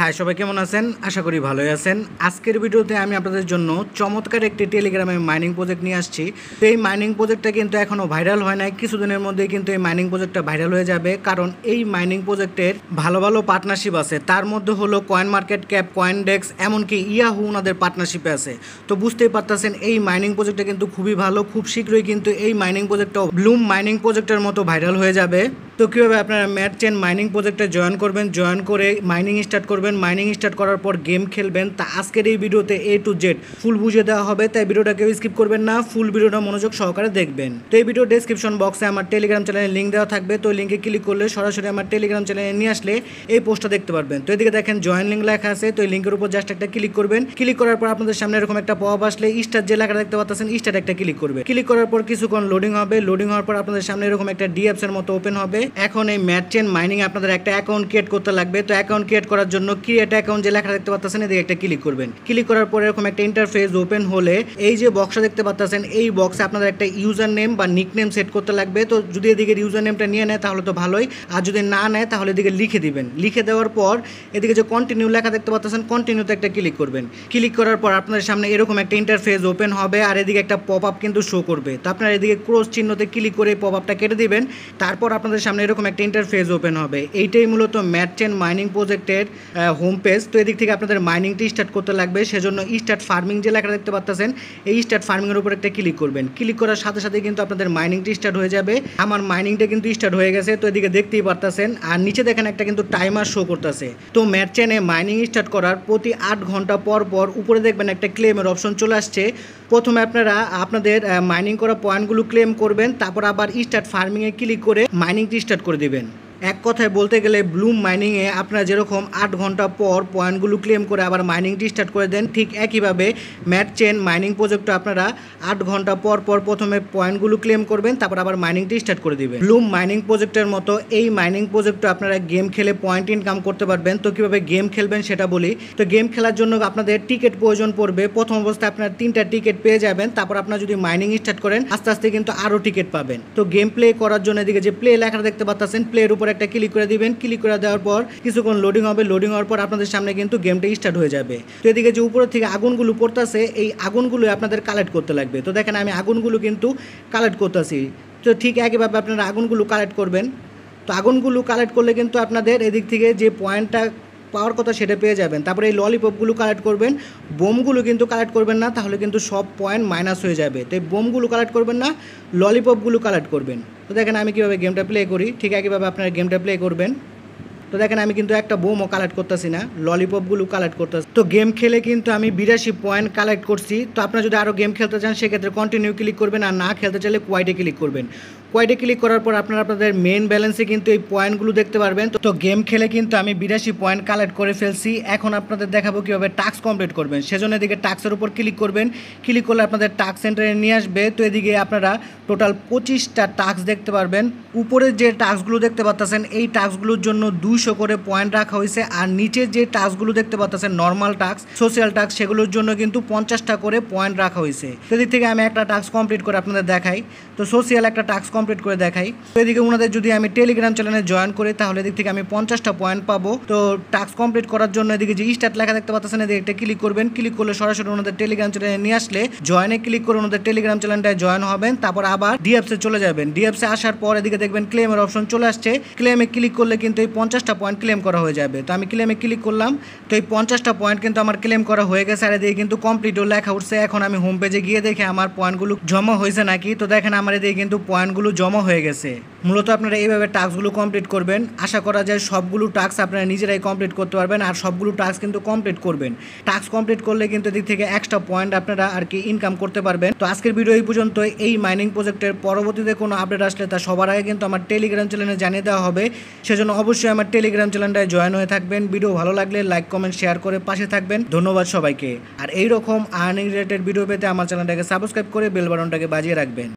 High সবাই কেমন আছেন? আশা করি ভালোই আছেন। আজকের ভিডিওতে আমি আপনাদের জন্য চমৎকার একটি টেলিগ্রামে মাইনিং প্রজেক্ট নিয়ে আসছি। তো এই মাইনিং প্রজেক্টটা কিন্তু এখনও ভাইরাল হয় নাই, কিছুদিনের মধ্যেই কিন্তু এই মাইনিং প্রজেক্টটা ভাইরাল হয়ে যাবে, কারণ এই মাইনিং প্রজেক্টের ভালো ভালো পার্টনারশিপ আছে। তার মধ্যে হলো কয়েন মার্কেট ক্যাপ, কয়েনডেক্স, এমনকি ইয়াহু ওনাদের পার্টনারশিপে আছে। তো বুঝতেই পারতেছেন এই মাইনিং প্রজেক্টটা কিন্তু খুবই ভালো। খুব শীঘ্রই কিন্তু এই মাইনিং প্রজেক্টটাও ব্লুম মাইনিং প্রজেক্টের মতো ভাইরাল হয়ে যাবে। তো কীভাবে আপনারা ম্যাট চেন মাইনিং প্রজেক্টে জয়েন করবেন, জয়েন করে মাইনিং স্টার্ট করবেন, মাইনিং স্টার্ট করার পর গেম খেলবেন, তা আজকের এই ভিডিওতে A to Z ফুল বুঝিয়ে দেওয়া হবে। তাই ভিডিওটা কেউ স্কিপ করবেন না, ফুল ভিডিওটা মনোযোগ সহকারে দেখবেন। তো এই ভিডিও ডেসক্রিপশন বক্সে আমার টেলিগ্রাম চ্যানেলের লিঙ্ক দেওয়া থাকবে। তো লিঙ্কে ক্লিক করলে সরাসরি আমার টেলিগ্রাম চ্যানেলে নিয়ে আসলে এই পোস্টটা দেখতে পারবেন। তো এদিকে দেখেন জয়েন লিঙ্ক লেখা আছে। তো এই লিঙ্কের উপর জাস্ট একটা ক্লিক করবেন। ক্লিক করার পর আপনাদের সামনে এরকম একটা পপ আসলে স্টার যে লেখা দেখতে পাচ্ছেন, স্টার একটা ক্লিক করবে। ক্লিক করার পর কিছুক্ষণ লোডিং হবে। লোডিং হওয়ার পর আপনাদের সামনে এরকম একটা ডিএপস এর মতো ওপেন হবে। এখন এই ম্যাট চেন মাইনিং আপনাদের একটা অ্যাকাউন্ট ক্রিয়েট করতে লাগবে। তো অ্যাকাউন্ট ক্রিয়েট করার জন্য ক্রিয়েট অ্যাকাউন্ট যে লেখা দেখতে পাচ্ছেন, এদিকে একটা ক্লিক করবেন। ক্লিক করার পর এরকম একটা ইন্টারফেস ওপেন হলে এই যে বক্সটা দেখতে পাচ্ছেন, এই বক্সে আপনাদের একটা ইউজার নেম বা নিক নেম সেট করতে লাগবে। তো যদি এদিকে ইউজার নেমটা নিয়ে নেয় তাহলে তো ভালোই, আর যদি না নেয় তাহলে এদিকে লিখে দিবেন। লিখে দেওয়ার পর এদিকে যে কন্টিনিউ লেখা দেখতে পাচ্ছেন, কন্টিনিউতে একটা ক্লিক করবেন। ক্লিক করার পর আপনাদের সামনে এরকম একটা ইন্টারফেস ওপেন হবে, আর এদিকে একটা পপ আপ কিন্তু শো করবে। তো আপনারা এদিকে ক্রস চিহ্নতে ক্লিক করে পপ আপটা কেটে দিবেন। তারপর আপনাদের সামনে এরকম একটা ইন্টারফেস ওপেন হবে। এইটাই মূলত ম্যাট চেন মাইনিং প্রজেক্টের হোম পেজ। তো এদিক থেকে আপনাদের মাইনিংটি স্টার্ট করতে লাগবে। সেজন্য স্টার্ট ফার্মিং যে লেখাটা দেখতে পাচ্ছেন, এই স্টার্ট ফার্মিংয়ের উপর একটা ক্লিক করবেন। ক্লিক করার সাথে সাথে কিন্তু আপনাদের মাইনিংটি স্টার্ট হয়ে যাবে। আমার মাইনিংটা কিন্তু স্টার্ট হয়ে গেছে। তো এদিকে দেখতেই পারতেছেন, আর নিচে দেখেন একটা কিন্তু টাইমার শো করতেছে। তো ম্যাট চেনে মাইনিং স্টার্ট করার প্রতি 8 ঘন্টা পর পর উপরে দেখবেন একটা ক্লেমের অপশন চলে আসছে। প্রথমে আপনারা আপনাদের মাইনিং করা পয়েন্টগুলো ক্লেম করবেন, তারপর আবার স্টার্ট ফার্মিংয়ে ক্লিক করে মাইনিংটি স্টার্ট করে দিবেন। এক কথায় বলতে গেলে ব্লুম মাইনিংয়ে আপনারা যেরকম 8 ঘন্টা পর পয়েন্টগুলো ক্লেম করে আবার মাইনিংটি স্টার্ট করে দেন, ঠিক একইভাবে ম্যাট চেন মাইনিং প্রজেক্টে আপনারা 8 ঘন্টা পর পর প্রথমে পয়েন্টগুলো ক্লেম করবেন, তারপর আবার মাইনিংটি স্টার্ট করে দিবেন। ব্লুম মাইনিং প্রজেক্টের মতো এই মাইনিং প্রজেক্টে আপনারা গেম খেলে পয়েন্ট ইনকাম করতে পারবেন। তো কীভাবে গেম খেলবেন সেটা বলি। তো গেম খেলার জন্য আপনাদের টিকিট প্রয়োজন পড়বে। প্রথম অবস্থায় আপনার 3টা টিকিট পেয়ে যাবেন। তারপর আপনারা যদি মাইনিং স্টার্ট করেন আস্তে আস্তে কিন্তু আরও টিকিট পাবেন। তো গেম প্লে করার জন্য এদিকে যে প্লে লেখাটা দেখতে পাচ্ছেন, প্লের উপর একটা ক্লিক করে দিবেন। ক্লিক করে দেওয়ার পর কিছুক্ষণ লোডিং হবে। লোডিং হওয়ার পর আপনাদের সামনে কিন্তু গেমটা স্টার্ট হয়ে যাবে। তো এদিকে যে উপরের থেকে আগুনগুলো পড়তেছে, এই আগুনগুলো আপনাদের কালেক্ট করতে লাগবে। তো দেখেন আমি আগুনগুলো কিন্তু কালেক্ট করতেছি। তো ঠিক একইভাবে আপনারা আগুনগুলো কালেক্ট করবেন। তো আগুনগুলো কালেক্ট করলে কিন্তু আপনাদের এদিক থেকে যে পয়েন্টটা পাওয়ার কথা সেটা পেয়ে যাবেন। তারপরে এই ললিপপগুলো কালেক্ট করবেন। বোমগুলো কিন্তু কালেক্ট করবেন না, তাহলে কিন্তু সব পয়েন্ট মাইনাস হয়ে যাবে। তো এই বোমগুলো কালেক্ট করবেন না, ললিপপগুলো কালেক্ট করবেন। তো দেখেন আমি কীভাবে গেমটা প্লে করি, ঠিক একইভাবে আপনারা গেমটা প্লে করবেন। তো দেখেন আমি কিন্তু একটা বোমও কালেক্ট করতেছি না, ললিপপগুলো কালেক্ট করতেছি। তো গেম খেলে কিন্তু আমি 82 পয়েন্ট কালেক্ট করছি। তো আপনারা যদি আরও গেম খেলতে চান সেক্ষেত্রে কন্টিনিউ ক্লিক করবেন, আর না খেলতে চাইলে কোয়াইটে ক্লিক করবেন। কোয়াইটে ক্লিক করার পর আপনারা আপনাদের মেন ব্যালেন্সে কিন্তু এই পয়েন্টগুলো দেখতে পারবেন। তো গেম খেলে কিন্তু আমি 82 পয়েন্ট কালেক্ট করে ফেলছি। এখন আপনাদের দেখাবো কীভাবে টাস্ক কমপ্লিট করবেন। সেজন্য এদিকে টাস্কের উপর ক্লিক করবেন। ক্লিক করলে আপনাদের টাস্ক সেন্টারে নিয়ে আসবে। তো এদিকে আপনারা টোটাল 25টা টাস্ক দেখতে পারবেন। উপরে যে টাস্কগুলো দেখতে পাচ্ছেন, এই টাস্কগুলোর জন্য 200 করে পয়েন্ট রাখা হয়েছে। আর নিচে যে টাস্কগুলো দেখতে পাচ্ছেন নর্মাল টাস্ক, সোশ্যাল টাস্ক, সেগুলোর জন্য কিন্তু 50টা করে পয়েন্ট রাখা হয়েছে। তো এদিক থেকে আমি একটা টাস্ক কমপ্লিট করে আপনাদের দেখাই। তো সোশ্যাল একটা টাস্ক কমপ্লিট করে দেখাই। তো এদিকে ওনাদের যদি আমি টেলিগ্রাম চ্যানেলে জয়েন করি তাহলে এদিক থেকে আমি 50টা পয়েন্ট পাবো। তো টাস্ক কমপ্লিট করার জন্য এদিকে যে স্টার্ট লেখা দেখতে পাচ্ছেন, এদিকে একটা ক্লিক করবেন। ক্লিক করলে সরাসরি ওনাদের টেলিগ্রাম চ্যানেলে নিয়ে আসলে জয়েনে ক্লিক করে ওনাদের টেলিগ্রাম চ্যানেলটায় জয়েন হবেন। তারপর আবার ডিএপসে চলে যাবেন। ডিএপসে আসার পর এদিকে দেখবেন ক্লেমের অপশন চলে আসছে। ক্লেমে ক্লিক করলে কিন্তু এই 50টা পয়েন্ট ক্লেম করা হয়ে যাবে। তো আমি ক্লেমে ক্লিক করলাম। তো এই 50টা পয়েন্ট কিন্তু আমার ক্লেম করা হয়ে গেছে। আর এদিকে কিন্তু কমপ্লিটও লেখা উঠছে। এখন আমি হোম পেজে গিয়ে দেখে আমার পয়েন্টগুলো জমা হয়েছে নাকি। তো দেখেন আমার এদিকে কিন্তু পয়েন্টগুলো জমা হয়ে গেছে। মূলত আপনারা এইভাবে টাস্কগুলো কমপ্লিট করবেন। আশা করা যায় সবগুলো টাস্ক আপনারা নিজেরাই কমপ্লিট করতে পারবেন, আর সবগুলো টাস্ক কিন্তু কমপ্লিট করবেন। টাস্ক কমপ্লিট করলে কিন্তু এদিক থেকে এক্সট্রা পয়েন্ট আপনারা আর কি ইনকাম করতে পারবেন। তো আজকের ভিডিও এই পর্যন্ত। এই মাইনিং প্রজেক্টের পরবর্তীতে কোনো আপডেট আসলে তা সবার আগে কিন্তু আমার টেলিগ্রাম চ্যানেলে জানিয়ে দেওয়া হবে। সেজন্য অবশ্যই আমার টেলিগ্রাম চ্যানেলটায় জয়েন হয়ে থাকবেন। ভিডিও ভালো লাগলে লাইক কমেন্ট শেয়ার করে পাশে থাকবেন। ধন্যবাদ সবাইকে। আর এইরকম আর্নিং রিলেটেড ভিডিও পেতে আমার চ্যানেলটাকে সাবস্ক্রাইব করে বেল বাটনটাকে বাজিয়ে রাখবেন।